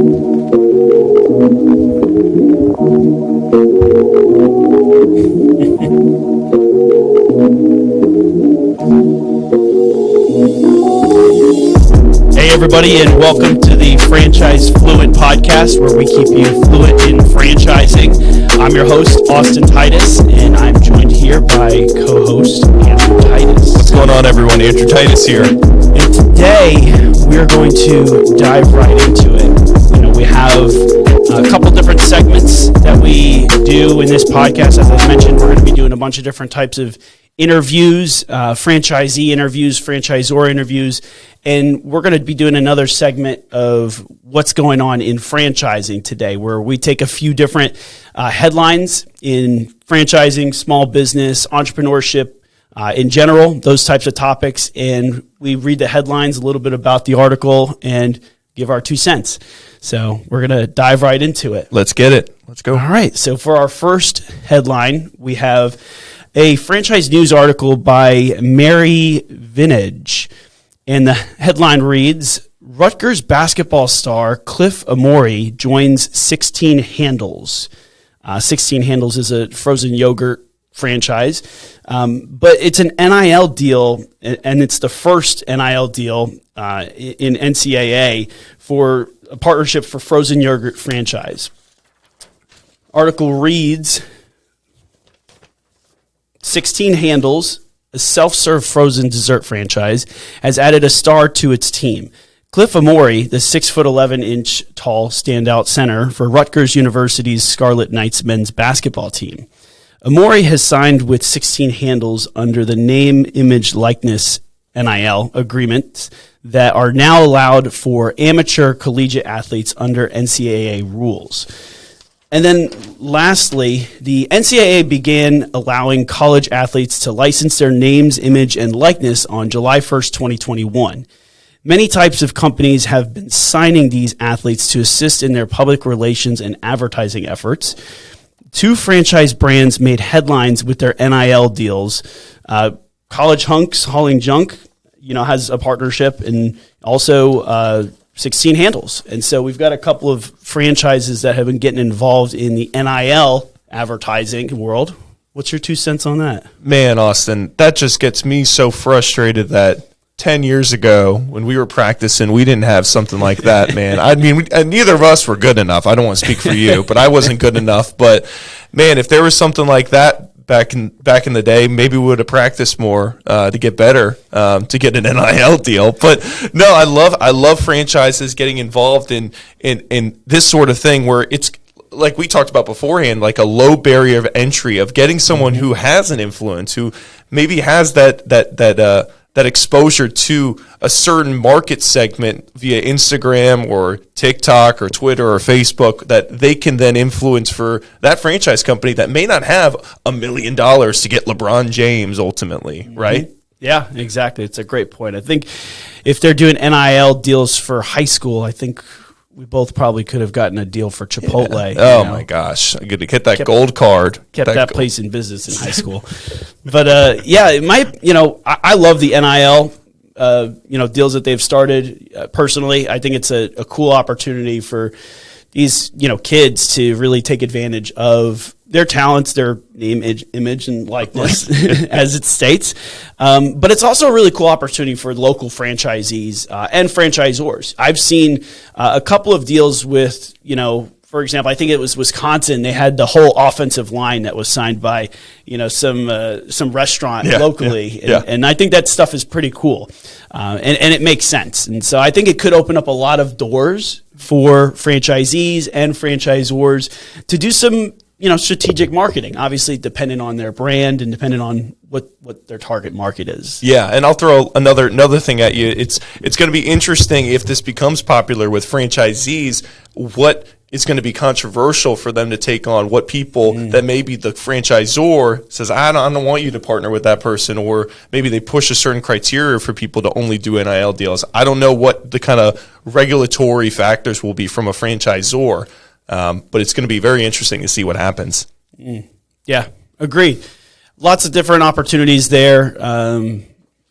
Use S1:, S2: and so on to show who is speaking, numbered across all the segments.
S1: Hey everybody, and welcome to the Franchise Fluent podcast, where we keep you fluent in franchising. I'm your host, Austin Titus, and I'm joined here by co-host Andrew Titus.
S2: What's going on, everyone? Andrew Titus here.
S1: And today we're going to dive right into it. We have a couple different segments that we do in this podcast. As I mentioned, we're going to be doing a bunch of different types of interviews, franchisee interviews, franchisor interviews, and we're going to be doing another segment of what's going on in franchising today, where we take a few different headlines in franchising, small business, entrepreneurship, in general, those types of topics, and we read the headlines, a little bit about the article, and give our 2 cents. So we're going to dive right into it.
S2: Let's get it. Let's go.
S1: All right. So for our first headline, we have a franchise news article by Mary Vintage. And the headline reads, Rutgers basketball star Cliff Amore joins 16 Handles. 16 Handles is a frozen yogurt franchise, but it's an NIL deal, and it's the first NIL deal in NCAA for a partnership for frozen yogurt franchise. Article reads, 16 Handles, a self-serve frozen dessert franchise, has added a star to its team. Cliff Amore, the 6'11" tall standout center for Rutgers University's Scarlet Knights men's basketball team. Amore has signed with 16 Handles under the name, image, likeness NIL agreements that are now allowed for amateur collegiate athletes under NCAA rules. And then lastly, the NCAA began allowing college athletes to license their names, image, and likeness on July 1st, 2021. Many types of companies have been signing these athletes to assist in their public relations and advertising efforts. 2 franchise brands made headlines with their NIL deals. College Hunks Hauling Junk, has a partnership, and also 16 Handles. And so we've got a couple of franchises that have been getting involved in the NIL advertising world. What's your 2 cents on that?
S2: Man, Austin, that just gets me so frustrated that 10 years ago when we were practicing, we didn't have something like that, man. I mean, neither of us were good enough. I don't want to speak for you, but I wasn't good enough. But, man, if there was something like that back in the day, maybe we would have practiced more to get better, to get an NIL deal. But no, I love franchises getting involved in this sort of thing where it's like we talked about beforehand, like a low barrier of entry of getting someone who has an influence, who maybe has that exposure to a certain market segment via Instagram or TikTok or Twitter or Facebook that they can then influence for that franchise company that may not have $1 million to get LeBron James ultimately, right?
S1: Yeah, exactly. It's a great point. I think if they're doing NIL deals for high school, I think we both probably could have gotten a deal for Chipotle.
S2: Yeah. Oh, my gosh. I'm going to get that gold card.
S1: Kept that place in business in high school. But, it might, I love the NIL, deals that they've started. Personally, I think it's a cool opportunity for these, kids to really take advantage of their talents, their name, image, and likeness, as it states. But it's also a really cool opportunity for local franchisees and franchisors. I've seen a couple of deals with, for example, I think it was Wisconsin. They had the whole offensive line that was signed by, some restaurant locally. And I think that stuff is pretty cool. And it makes sense. And so I think it could open up a lot of doors for franchisees and franchisors to do some, strategic marketing, obviously depending on their brand and depending on what their target market is.
S2: Yeah, and I'll throw another thing at you. It's going to be interesting if this becomes popular with franchisees, what is going to be controversial for them to take on, what people that maybe the franchisor says, I don't want you to partner with that person, or maybe they push a certain criteria for people to only do NIL deals. I don't know what the kind of regulatory factors will be from a franchisor. But it's going to be very interesting to see what happens.
S1: Yeah, agreed. Lots of different opportunities there.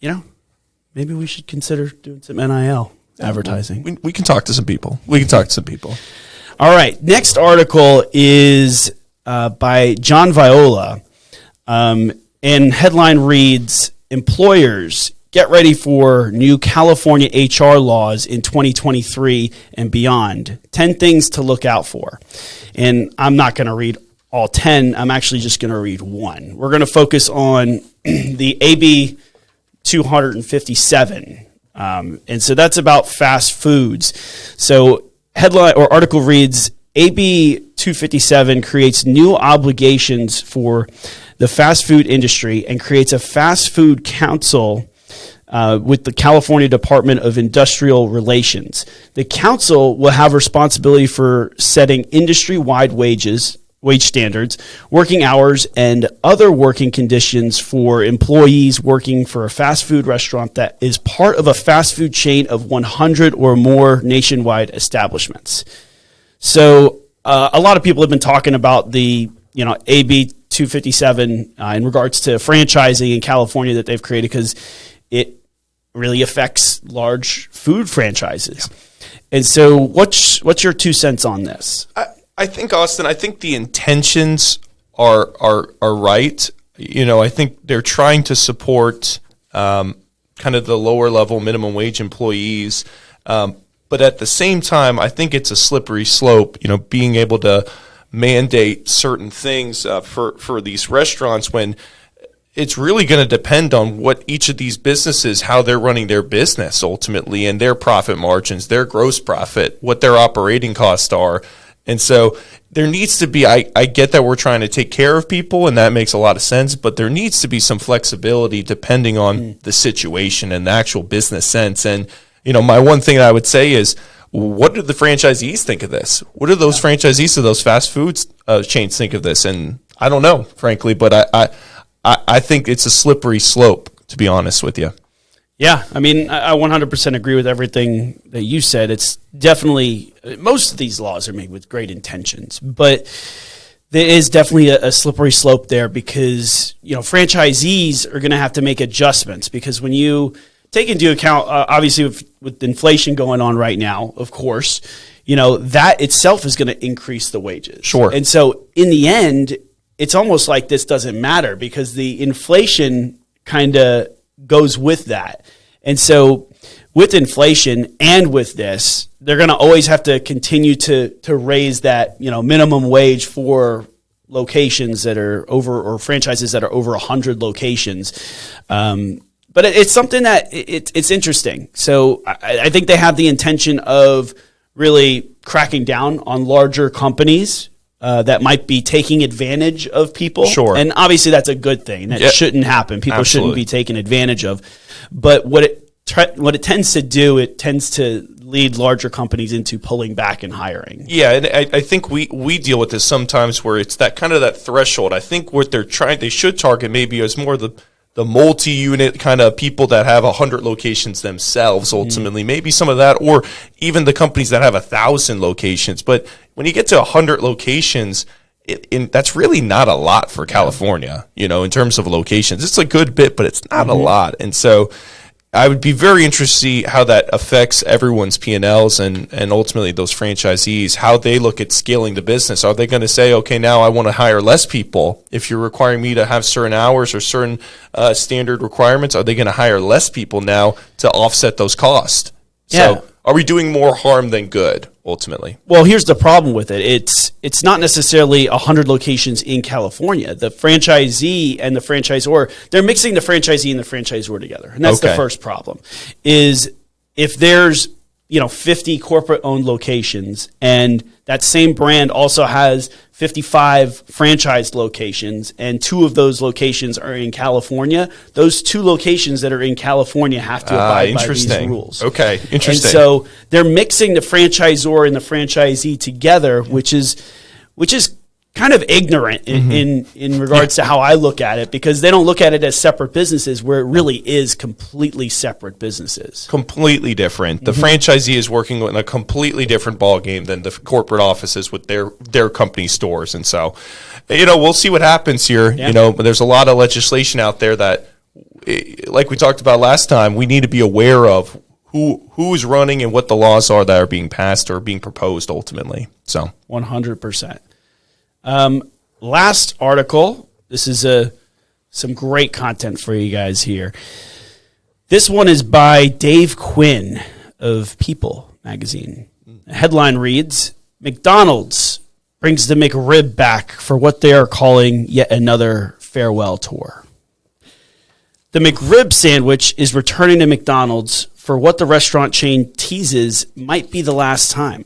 S1: Maybe we should consider doing some NIL. advertising.
S2: We can talk to some people.
S1: All right. Next article is by John Viola. And headline reads, "Employers, get ready for new California HR laws in 2023 and beyond. 10 things to look out for." And I'm not going to read all 10. I'm actually just going to read one. We're going to focus on the AB 257. And so that's about fast foods. So headline or article reads, AB 257 creates new obligations for the fast food industry and creates a fast food council with the California Department of Industrial Relations. The council will have responsibility for setting industry-wide wage standards, working hours, and other working conditions for employees working for a fast food restaurant that is part of a fast food chain of 100 or more nationwide establishments. So a lot of people have been talking about the AB 257 in regards to franchising in California that they've created because it really affects large food franchises. Yeah. And so what's your 2 cents on this?
S2: I think, Austin, the intentions are right. I think they're trying to support kind of the lower level minimum wage employees. But at the same time, I think it's a slippery slope, being able to mandate certain things for these restaurants when it's really going to depend on what each of these businesses, how they're running their business ultimately, and their profit margins, their gross profit, what their operating costs are. And so there needs to be, I get that we're trying to take care of people, and that makes a lot of sense, but there needs to be some flexibility depending on the situation and the actual business sense. And, my one thing that I would say is, what do the franchisees think of this? What do those franchisees of those fast food chains think of this? And I don't know, frankly, but I think it's a slippery slope, to be honest with you.
S1: Yeah, I mean, I 100% agree with everything that you said. It's definitely, most of these laws are made with great intentions, but there is definitely a slippery slope there because, franchisees are going to have to make adjustments because when you take into account, obviously with inflation going on right now, of course, that itself is going to increase the wages.
S2: Sure.
S1: And so in the end, it's almost like this doesn't matter because the inflation kind of goes with that. And so with inflation and with this, they're going to always have to continue to raise that, minimum wage for locations that are over or franchises that are over 100 locations. But it's something that it's interesting. So I think they have the intention of really cracking down on larger companies that might be taking advantage of people.
S2: Sure.
S1: And obviously that's a good thing. That shouldn't happen. People shouldn't be taken advantage of. But what it tends to do, it tends to lead larger companies into pulling back and hiring.
S2: Yeah, and I think we deal with this sometimes where it's that kind of that threshold. I think what they should target maybe is more the multi-unit kind of people that have 100 locations themselves ultimately, maybe some of that, or even the companies that have 1,000 locations. But when you get to 100 locations, that's really not a lot for California, in terms of locations. It's a good bit, but it's not a lot. And so I would be very interested to see how that affects everyone's P&Ls and ultimately those franchisees, how they look at scaling the business. Are they going to say, okay, now I want to hire less people? If you're requiring me to have certain hours or certain standard requirements, are they going to hire less people now to offset those costs?
S1: Yeah.
S2: So are we doing more harm than good, ultimately?
S1: Well, here's the problem with it. It's not necessarily 100 locations in California. The franchisee and the franchisor, they're mixing the franchisee and the franchisor together. And that's the first problem, is if there's 50 corporate-owned locations and that same brand also has 55 franchised locations and 2 of those locations are in California, those 2 locations that are in California have to abide by these rules.
S2: Okay, interesting.
S1: And so they're mixing the franchisor and the franchisee together, which is kind of ignorant in regards to how I look at it, because they don't look at it as separate businesses where it really is completely separate businesses.
S2: Completely different. The franchisee is working in a completely different ballgame than the corporate offices with their company stores. And so, we'll see what happens here.
S1: Yeah.
S2: But there's a lot of legislation out there that, like we talked about last time, we need to be aware of who's running and what the laws are that are being passed or being proposed ultimately. So
S1: 100%. Last article. This is some great content for you guys here. This one is by Dave Quinn of People magazine. The headline reads, McDonald's brings the McRib back for what they are calling yet another farewell tour. The McRib sandwich is returning to McDonald's for what the restaurant chain teases might be the last time.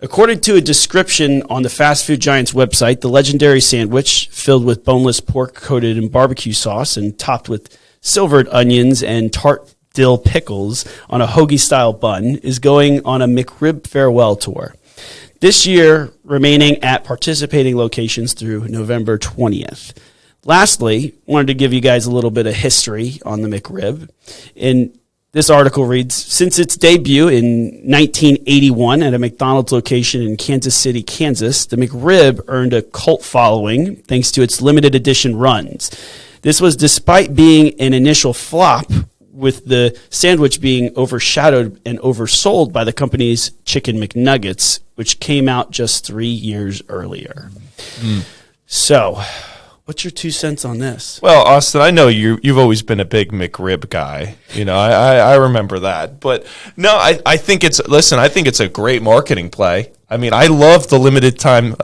S1: According to a description on the fast food giant's website, the legendary sandwich, filled with boneless pork coated in barbecue sauce and topped with silvered onions and tart dill pickles on a hoagie-style bun, is going on a McRib farewell tour. This year, remaining at participating locations through November 20th. Lastly, wanted to give you guys a little bit of history on the McRib. And this article reads, since its debut in 1981 at a McDonald's location in Kansas City, Kansas, the McRib earned a cult following thanks to its limited edition runs. This was despite being an initial flop, with the sandwich being overshadowed and oversold by the company's Chicken McNuggets, which came out just 3 years earlier. So, what's your 2 cents on this?
S2: Well, Austin, I know you've always been a big McRib guy. You know, I remember that. But no, I think it's a great marketing play. I mean, I love the limited time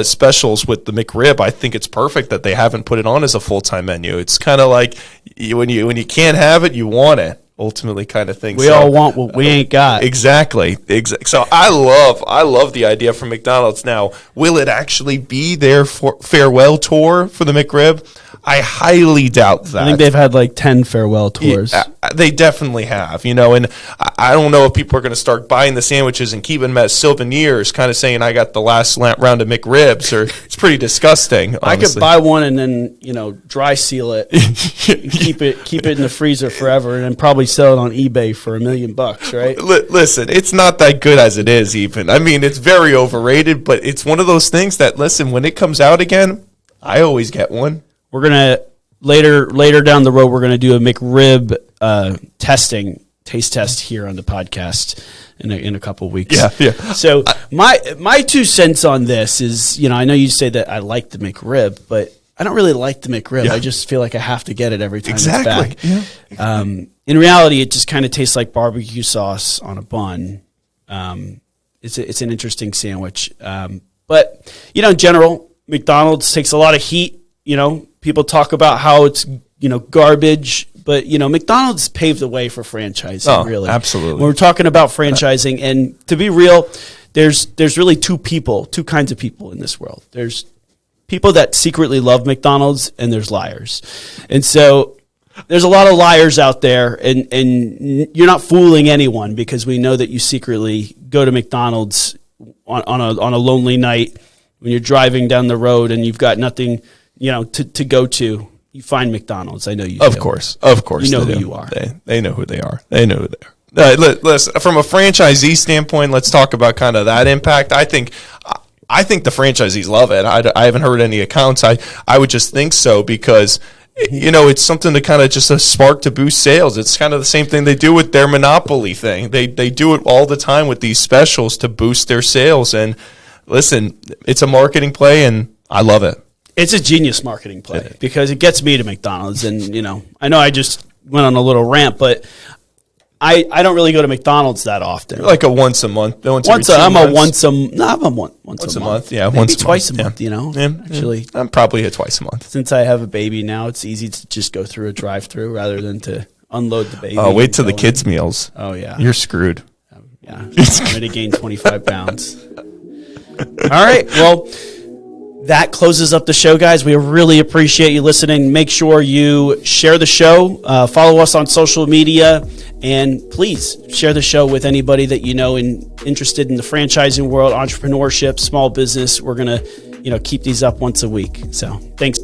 S2: specials with the McRib. I think it's perfect that they haven't put it on as a full-time menu. It's kind of like when you can't have it, you want it. Ultimately, kind of thing.
S1: We all want what we ain't got.
S2: Exactly. So I love the idea from McDonald's. Now, will it actually be their farewell tour for the McRib? I highly doubt that.
S1: I think they've had like 10 farewell tours.
S2: Yeah, they definitely have, and I don't know if people are going to start buying the sandwiches and keeping them as souvenirs, kind of saying I got the last round of McRibs, or it's pretty disgusting. Honestly.
S1: I could buy one and then dry seal it, and keep it in the freezer forever, and then probably sell it on eBay for $1 million, right?
S2: Listen, it's not that good as it is. Even I mean, it's very overrated, but it's one of those things that when it comes out again, I always get one.
S1: We're gonna later down the road. We're gonna do a McRib taste test here on the podcast in a couple weeks.
S2: Yeah.
S1: So my 2 cents on this is, I know you say that I like the McRib, but I don't really like the McRib.
S2: Yeah.
S1: I just feel like I have to get it every time
S2: exactly.
S1: it's back. Yeah. In reality, it just kind of tastes like barbecue sauce on a bun. It's an interesting sandwich, but in general, McDonald's takes a lot of heat. People talk about how it's, garbage, but, McDonald's paved the way for franchising, really.
S2: Absolutely.
S1: When we're talking about franchising, and to be real, there's really two kinds of people in this world. There's people that secretly love McDonald's, and there's liars. And so there's a lot of liars out there, and you're not fooling anyone, because we know that you secretly go to McDonald's on a lonely night when you're driving down the road and you've got nothing to go to. You find McDonald's. I know you do.
S2: Of course.
S1: You know who you are.
S2: They know who they are. They know who they are. Listen, from a franchisee standpoint, let's talk about kind of that impact. I think the franchisees love it. I haven't heard any accounts. I would just think so, because it's something to kind of just a spark to boost sales. It's kind of the same thing they do with their Monopoly thing. They do it all the time with these specials to boost their sales. And listen, it's a marketing play, and I love it.
S1: It's a genius marketing play, because it gets me to McDonald's. And, I know I just went on a little rant, but I don't really go to McDonald's that often.
S2: Like a once a month.
S1: I'm a once a month.
S2: Yeah,
S1: maybe
S2: once
S1: twice
S2: a month.
S1: Yeah. Actually,
S2: I'm probably here twice a month.
S1: Since I have a baby now, it's easy to just go through a drive-through rather than to unload the baby.
S2: Oh, wait till the kids' meals.
S1: Oh, yeah.
S2: You're screwed.
S1: Yeah. I'm going to gain 25 pounds. All right. Well, that closes up the show, guys. We really appreciate you listening. Make sure you share the show, follow us on social media, and please share the show with anybody that you know interested in the franchising world, entrepreneurship, small business. We're going to keep these up once a week. So thanks.